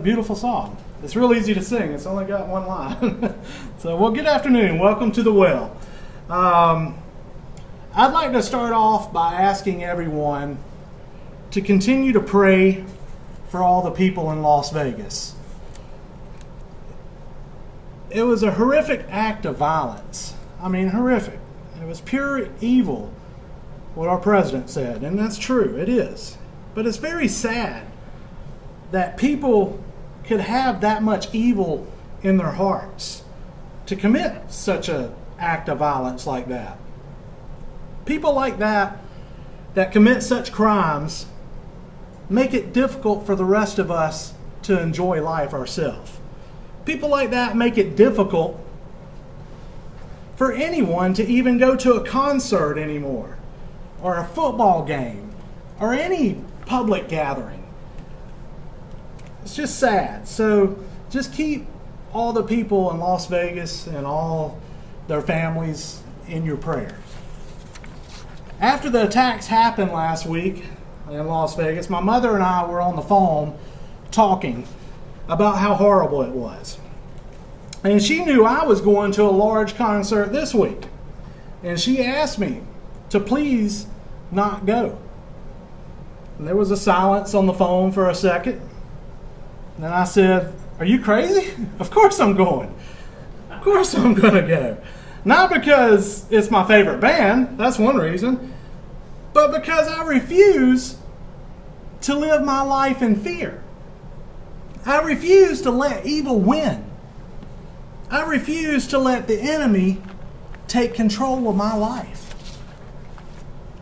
Beautiful song. It's real easy to sing. It's only got one line. So, well, good afternoon. Welcome to the Well. I'd like to start off by asking everyone to continue to pray for all the people in Las Vegas. It was a horrific act of violence. I mean, horrific. It was pure evil, what our president said, and that's true. It is. But it's very sad that people could have that much evil in their hearts to commit such an act of violence like that. People like that commit such crimes make it difficult for the rest of us to enjoy life ourselves. People like that make it difficult for anyone to even go to a concert anymore, or a football game, or any public gathering. It's just sad. So just keep all the people in Las Vegas and all their families in your prayers. After the attacks happened last week in Las Vegas, my mother and I were on the phone talking about how horrible it was. And she knew I was going to a large concert this week. And she asked me to please not go. And there was a silence on the phone for a second. And then I said, "Are you crazy? Of course I'm going. Of course I'm going to go. Not because it's my favorite band, that's one reason, but because I refuse to live my life in fear. I refuse to let evil win. I refuse to let the enemy take control of my life."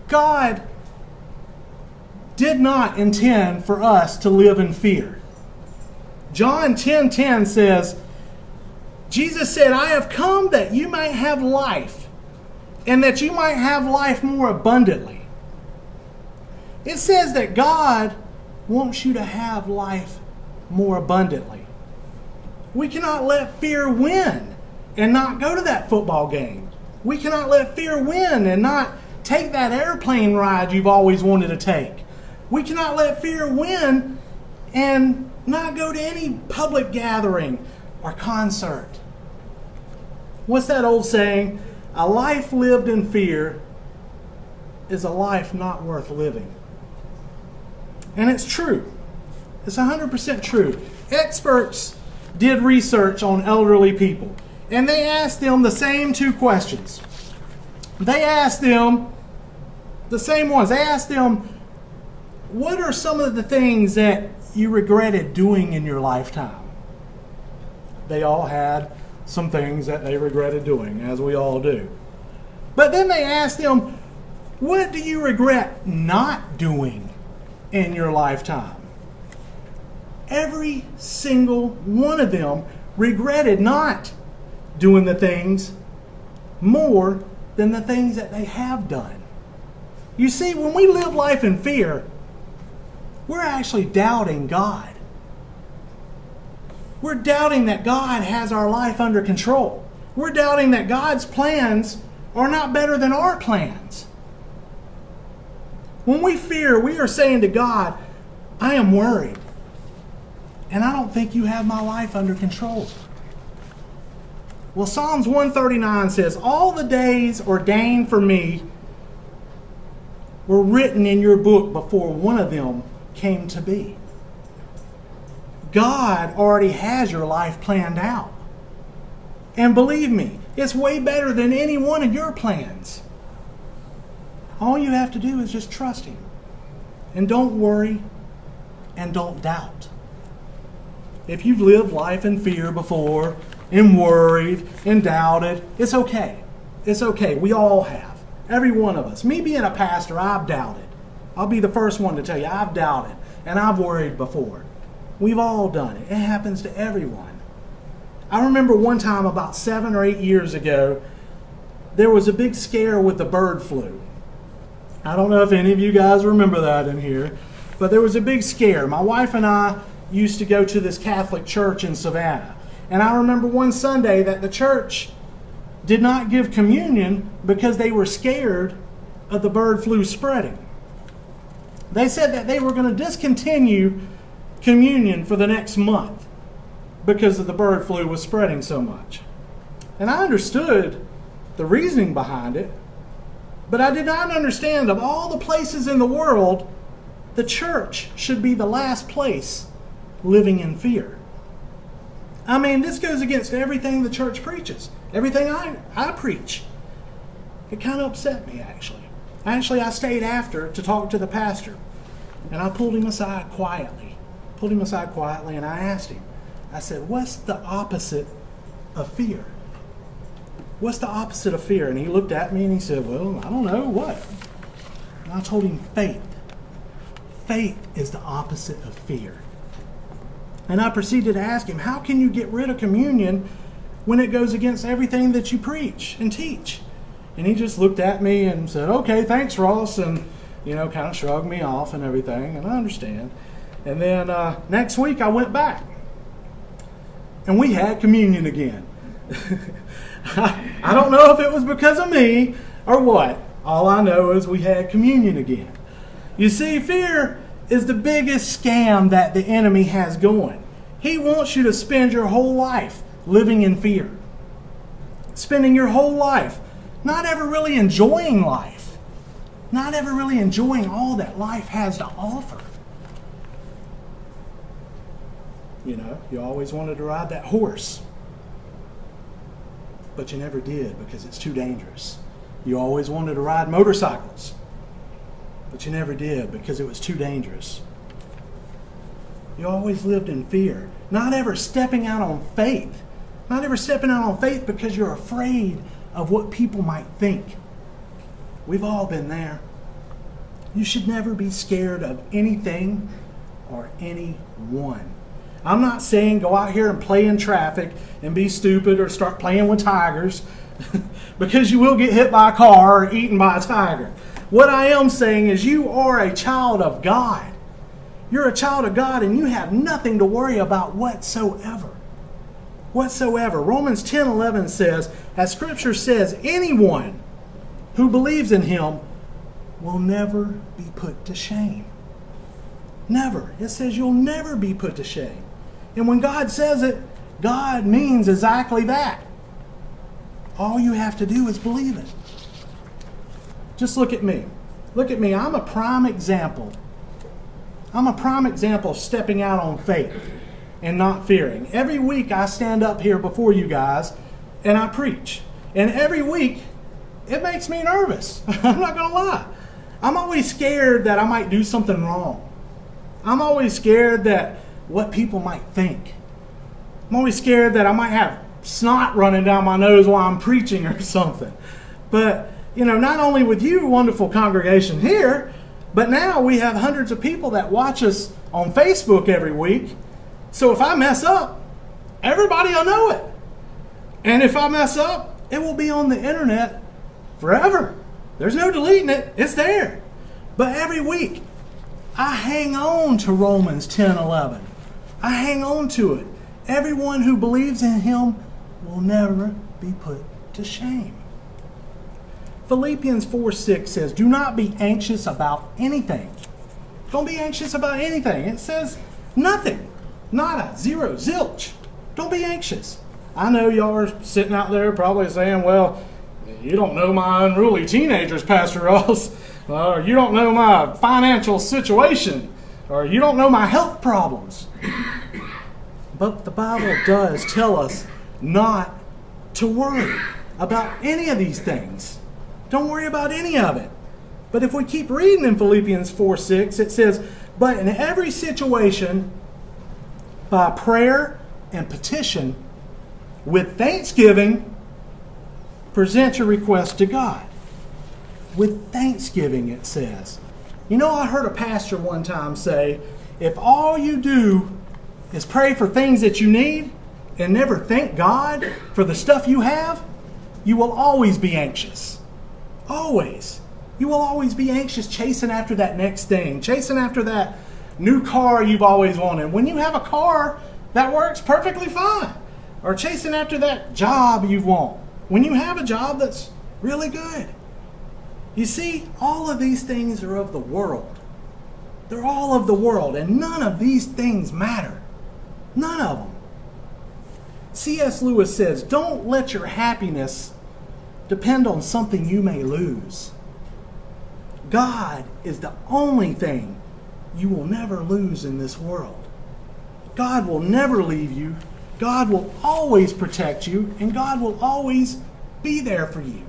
God did not intend for us to live in fear. John 10:10 says, Jesus said, "I have come that you might have life, and that you might have life more abundantly." It says that God wants you to have life more abundantly. We cannot let fear win and not go to that football game. We cannot let fear win and not take that airplane ride you've always wanted to take. We cannot let fear win and not go to any public gathering or concert. What's that old saying? A life lived in fear is a life not worth living. And it's true. It's 100% true. Experts did research on elderly people, and they asked them the same two questions. They asked them the same ones. They asked them, what are some of the things that you regretted doing in your lifetime? They all had some things that they regretted doing, as we all do. But then they asked them, what do you regret not doing in your lifetime? Every single one of them regretted not doing the things more than the things that they have done. You see, when we live life in fear, we're actually doubting God. We're doubting that God has our life under control. We're doubting that God's plans are not better than our plans. When we fear, we are saying to God, I am worried, and I don't think you have my life under control. Well, Psalms 139 says, all the days ordained for me were written in your book before one of them came to be. God already has your life planned out. And believe me, it's way better than any one of your plans. All you have to do is just trust Him. And don't worry and don't doubt. If you've lived life in fear before and worried and doubted, it's okay. It's okay. We all have. Every one of us. Me being a pastor, I've doubted. I'll be the first one to tell you, I've doubted and I've worried before. We've all done it. It happens to everyone. I remember one time about 7 or 8 years ago, there was a big scare with the bird flu. I don't know if any of you guys remember that in here, but there was a big scare. My wife and I used to go to this Catholic church in Savannah. And I remember one Sunday that the church did not give communion because they were scared of the bird flu spreading. They said that they were going to discontinue communion for the next month because of the bird flu was spreading so much. And I understood the reasoning behind it, but I did not understand of all the places in the world, the church should be the last place living in fear. I mean, this goes against everything the church preaches, everything I preach. It kind of upset me, actually. I stayed after to talk to the pastor, and I pulled him aside quietly. And I asked him, I said, what's the opposite of fear? What's the opposite of fear? And he looked at me and he said, well, I don't know, what? And I told him, faith. Faith is the opposite of fear. And I proceeded to ask him, how can you get rid of communion when it goes against everything that you preach and teach? And he just looked at me and said, okay, thanks, Ross, and, kind of shrugged me off and everything, and I understand. And then next week I went back, and we had communion again. I don't know if it was because of me or what. All I know is we had communion again. You see, fear is the biggest scam that the enemy has going. He wants you to spend your whole life living in fear. Spending your whole life not ever really enjoying life. Not ever really enjoying all that life has to offer. You always wanted to ride that horse, but you never did because it's too dangerous. You always wanted to ride motorcycles, but you never did because it was too dangerous. You always lived in fear, not ever stepping out on faith. Not ever stepping out on faith because you're afraid of what people might think. We've all been there. You should never be scared of anything or anyone. I'm not saying go out here and play in traffic and be stupid or start playing with tigers because you will get hit by a car or eaten by a tiger. What I am saying is you are a child of God. You're a child of God and you have nothing to worry about whatsoever. Whatsoever. Romans 10:11 says, as Scripture says, anyone who believes in Him will never be put to shame. Never. It says you'll never be put to shame. And when God says it, God means exactly that. All you have to do is believe it. Just look at me. Look at me. I'm a prime example. I'm a prime example of stepping out on faith and not fearing. Every week I stand up here before you guys and I preach. And every week it makes me nervous. I'm not going to lie. I'm always scared that I might do something wrong. I'm always scared that what people might think. I'm always scared that I might have snot running down my nose while I'm preaching or something. But, not only with you, wonderful congregation here, but now we have hundreds of people that watch us on Facebook every week. So if I mess up, everybody will know it. And if I mess up, it will be on the internet forever. There's no deleting it. It's there. But every week, I hang on to Romans 10:11. I hang on to it. Everyone who believes in Him will never be put to shame. Philippians 4:6 says, do not be anxious about anything. Don't be anxious about anything. It says nothing. Nada. Zero. Zilch. Don't be anxious. I know y'all are sitting out there probably saying, well, you don't know my unruly teenagers, Pastor Ross. Or you don't know my financial situation. Or you don't know my health problems. But the Bible does tell us not to worry about any of these things. Don't worry about any of it. But if we keep reading in Philippians 4:6, it says, but in every situation, by prayer and petition, with thanksgiving, present your request to God. With thanksgiving, it says. I heard a pastor one time say, if all you do is pray for things that you need and never thank God for the stuff you have, you will always be anxious. Always. You will always be anxious chasing after that next thing, chasing after that new car you've always wanted. When you have a car, that works perfectly fine. Or chasing after that job you want. When you have a job that's really good. You see, all of these things are of the world. They're all of the world, and none of these things matter. None of them. C.S. Lewis says, don't let your happiness depend on something you may lose. God is the only thing you will never lose in this world. God will never leave you. God will always protect you, and God will always be there for you.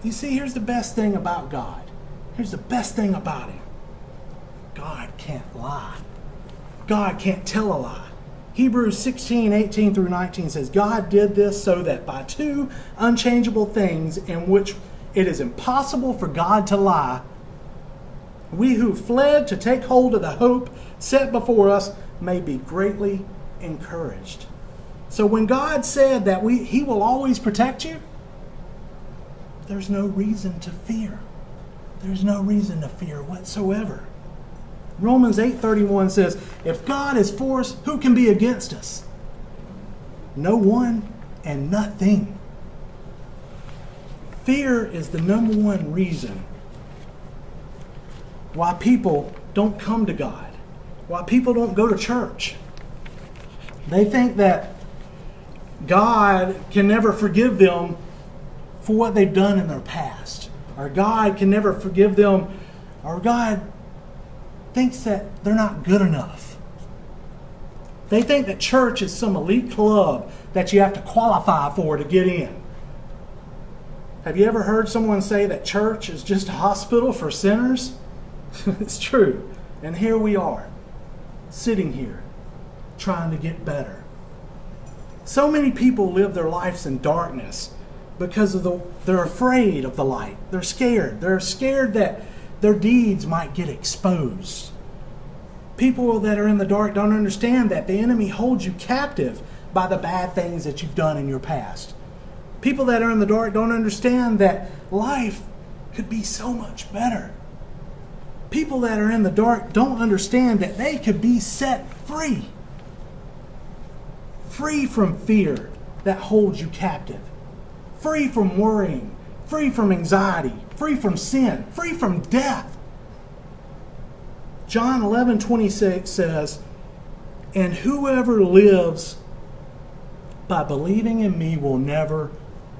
You see, here's the best thing about God. Here's the best thing about Him. God can't lie. God can't tell a lie. Hebrews 16:18 through 19 says, God did this so that by two unchangeable things in which it is impossible for God to lie, we who fled to take hold of the hope set before us may be greatly encouraged. So when God said that He will always protect you, there's no reason to fear. There's no reason to fear whatsoever. Romans 8:31 says, if God is for us, who can be against us? No one and nothing. Fear is the number one reason why people don't come to God, why people don't go to church. They think that God can never forgive them for what they've done in their past, or God can never forgive them, or God thinks that they're not good enough. They think that church is some elite club that you have to qualify for to get in. Have you ever heard someone say that church is just a hospital for sinners? It's true. And here we are, sitting here, trying to get better. So many people live their lives in darkness because they're afraid of the light. They're scared. They're scared that their deeds might get exposed. People that are in the dark don't understand that the enemy holds you captive by the bad things that you've done in your past. People that are in the dark don't understand that life could be so much better. People that are in the dark don't understand that they could be set free. Free from fear that holds you captive. Free from worrying. Free from anxiety. Free from sin. Free from death. John 11:26 says, and whoever lives by believing in me will never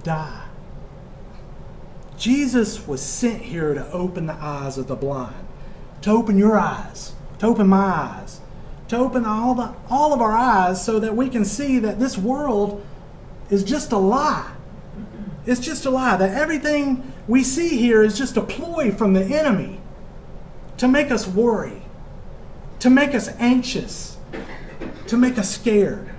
die. Jesus was sent here to open the eyes of the blind, to open your eyes, to open my eyes, to open all of our eyes so that we can see that this world is just a lie. It's just a lie, that everything we see here is just a ploy from the enemy to make us worry, to make us anxious, to make us scared,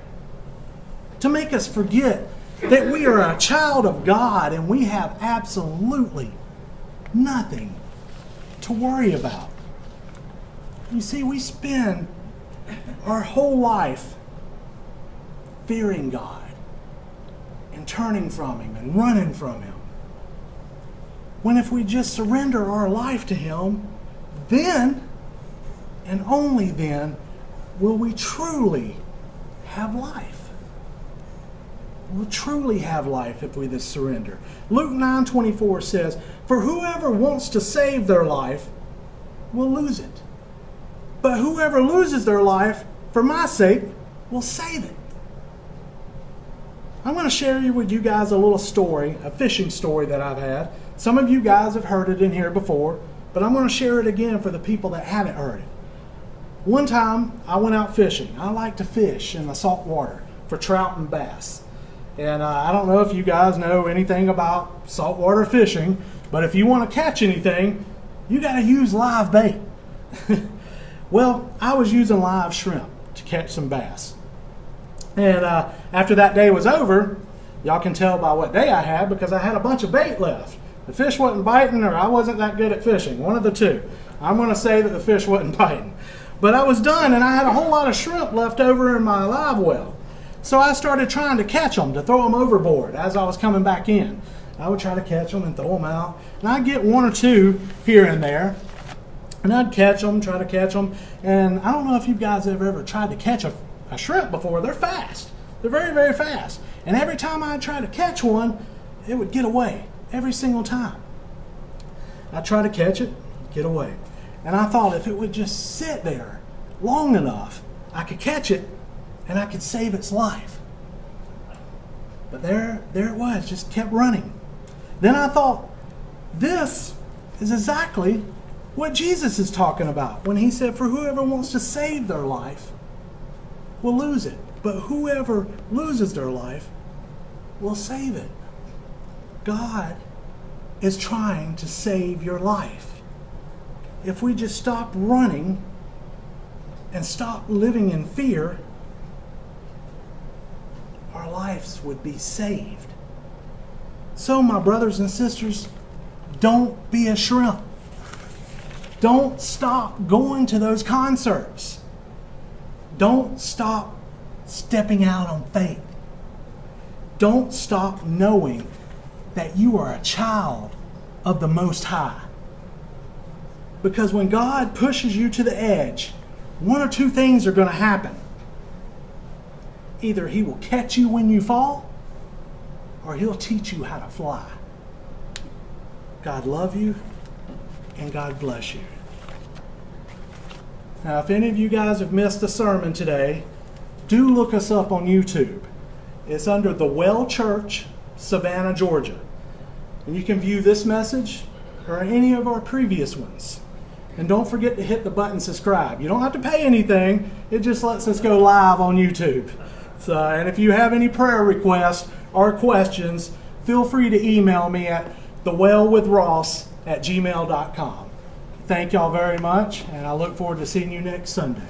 to make us forget that we are a child of God and we have absolutely nothing to worry about. You see, we spend our whole life fearing God and turning from Him and running from Him. When if we just surrender our life to Him, then and only then will we truly have life. We'll truly have life if we just surrender. Luke 9:24 says, for whoever wants to save their life will lose it. But whoever loses their life for my sake will save it. I'm going to share with you guys a little story, a fishing story that I've had. Some of you guys have heard it in here before, but I'm going to share it again for the people that haven't heard it. One time I went out fishing. I like to fish in the salt water for trout and bass. And I don't know if you guys know anything about saltwater fishing, but if you want to catch anything, you got to use live bait. Well, I was using live shrimp to catch some bass. And after that day was over, y'all can tell by what day I had because I had a bunch of bait left. The fish wasn't biting or I wasn't that good at fishing. One of the two. I'm going to say that the fish wasn't biting. But I was done and I had a whole lot of shrimp left over in my live well. So I started trying to catch them, to throw them overboard as I was coming back in. I would try to catch them and throw them out. And I'd get one or two here and there. And I'd catch them, try to catch them. And I don't know if you guys have ever tried to catch a shrimp before. They're fast. They're very, very fast. And every time I'd try to catch one, it would get away. Every single time. I'd try to catch it, get away. And I thought if it would just sit there long enough, I could catch it and I could save its life. But there it was, just kept running. Then I thought, this is exactly what Jesus is talking about when he said, for whoever wants to save their life will lose it. But whoever loses their life will save it. God is trying to save your life. If we just stop running and stop living in fear, our lives would be saved. So, my brothers and sisters, don't be a shrimp. Don't stop going to those concerts. Don't stop stepping out on faith. Don't stop knowing that you are a child of the Most High. Because when God pushes you to the edge, one or two things are going to happen. Either he will catch you when you fall, or he'll teach you how to fly. God love you, and God bless you. Now, if any of you guys have missed the sermon today, do look us up on YouTube. It's under The Well Church, Savannah, Georgia. And you can view this message or any of our previous ones. And don't forget to hit the button subscribe. You don't have to pay anything. It just lets us go live on YouTube. So, and if you have any prayer requests or questions, feel free to email me at thewellwithross@gmail.com. Thank y'all very much, and I look forward to seeing you next Sunday.